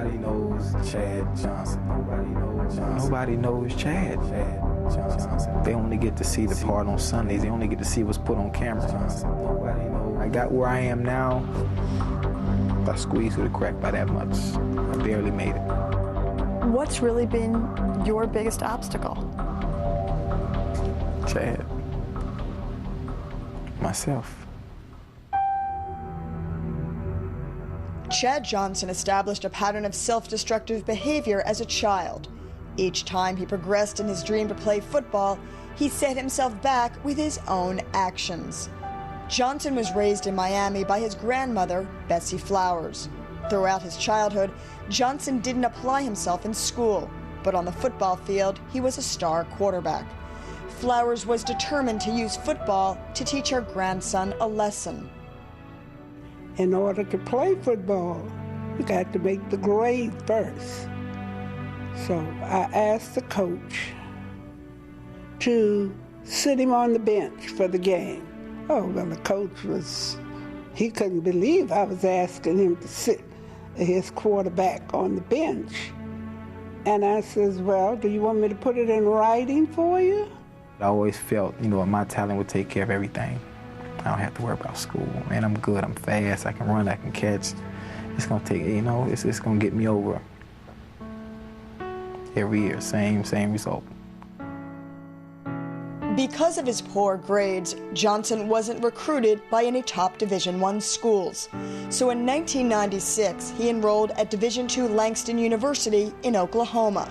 Nobody knows Chad Johnson. Nobody knows Chad Johnson. They only get to see the part on Sundays. They only get to see what's put on camera. I got where I am now. I squeezed through the crack by that much. I barely made it. What's really been your biggest obstacle? Chad. Myself. Chad Johnson established a pattern of self-destructive behavior as a child. Each time he progressed in his dream to play football, he set himself back with his own actions. Johnson was raised in Miami by his grandmother, Bessie Flowers. Throughout his childhood, Johnson didn't apply himself in school, but on the football field, he was a star quarterback. Flowers was determined to use football to teach her grandson a lesson. In order to play football, you got to make the grade first. So I asked the coach to sit him on the bench for the game. Oh, well, the coach he couldn't believe I was asking him to sit his quarterback on the bench. And I says, well, do you want me to put it in writing for you? I always felt, my talent would take care of everything. I don't have to worry about school. Man, I'm good, I'm fast, I can run, I can catch. It's gonna take, it's gonna get me over. Every year, same result. Because of his poor grades, Johnson wasn't recruited by any top Division I schools. So in 1996, he enrolled at Division II Langston University in Oklahoma.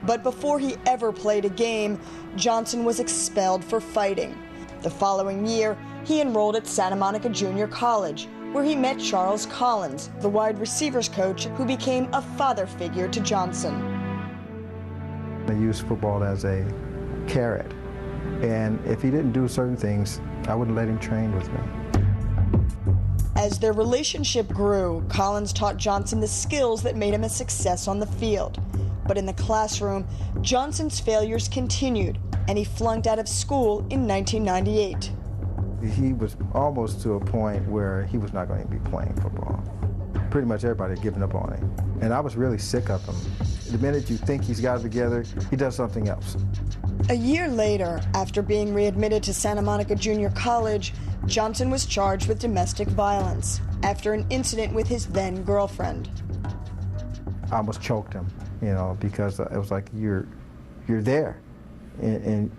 But before he ever played a game, Johnson was expelled for fighting. The following year, he enrolled at Santa Monica Junior College, where he met Charles Collins, the wide receivers coach who became a father figure to Johnson. I used football as a carrot, and if he didn't do certain things, I wouldn't let him train with me. As their relationship grew, Collins taught Johnson the skills that made him a success on the field. But in the classroom, Johnson's failures continued, and he flunked out of school in 1998. He was almost to a point where he was not going to be playing football. Pretty much everybody had given up on him. And I was really sick of him. The minute you think he's got it together, he does something else. A year later, after being readmitted to Santa Monica Junior College, Johnson was charged with domestic violence after an incident with his then girlfriend. I almost choked him, because it was like, you're there, and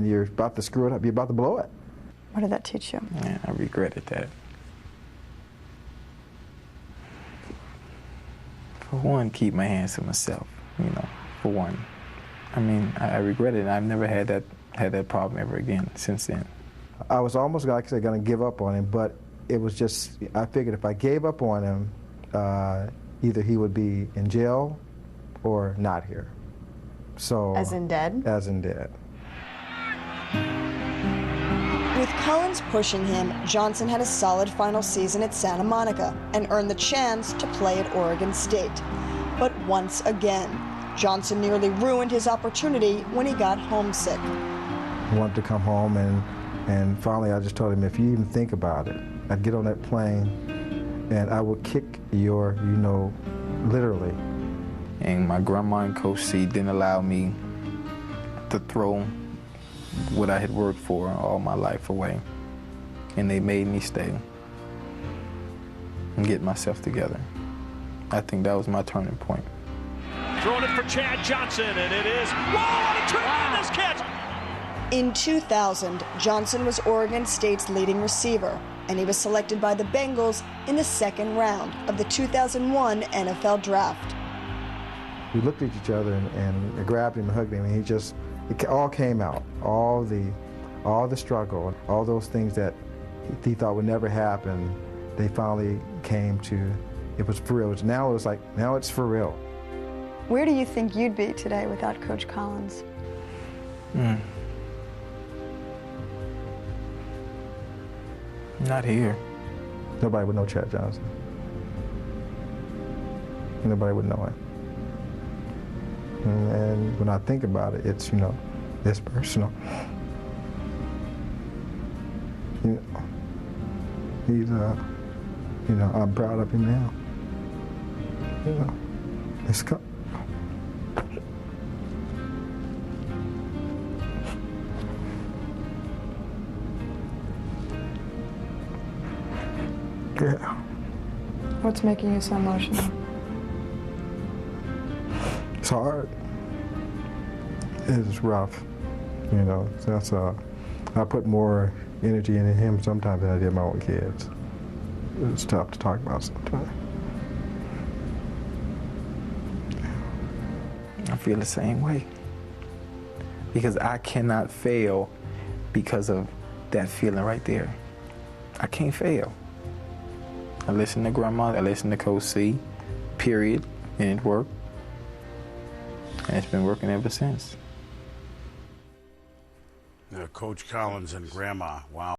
you're about to screw it up, you're about to blow it. What did that teach you? Yeah, I regretted that. For one, keep my hands to myself, for one. I regret it, and I've never had that problem ever again since then. I was almost, like I said, going to give up on him, but it was just, I figured if I gave up on him, either he would be in jail or not here. So, as in dead? As in dead. With Collins pushing him, Johnson had a solid final season at Santa Monica and earned the chance to play at Oregon State. But once again, Johnson nearly ruined his opportunity when he got homesick. I wanted to come home, and finally I just told him, if you even think about it, I'd get on that plane and I would kick your, literally. And my grandma and Coach C didn't allow me to throw what I had worked for all my life away. And they made me stay and get myself together. I think that was my turning point. Throwing it for Chad Johnson, and it is, what a tremendous catch! In 2000, Johnson was Oregon State's leading receiver, and he was selected by the Bengals in the second round of the 2001 NFL Draft. We looked at each other and I grabbed him and hugged him, and it all came out. All the struggle, all those things that he thought would never happen, they finally came to, it was for real. Now it's for real. Where do you think you'd be today without Coach Collins? Not here. Nobody would know Chad Johnson. Nobody would know him. And when I think about it, it's, it's personal. He's, I'm proud of him now. You know, it's yeah. What's making you so emotional? It's hard. It's rough. You know, that's I put more energy into him sometimes than I did my own kids. It's tough to talk about sometimes. I feel the same way. Because I cannot fail because of that feeling right there. I can't fail. I listen to Grandma, I listen to Coach C, period, and it worked. And it's been working ever since. Coach Collins and Grandma, wow.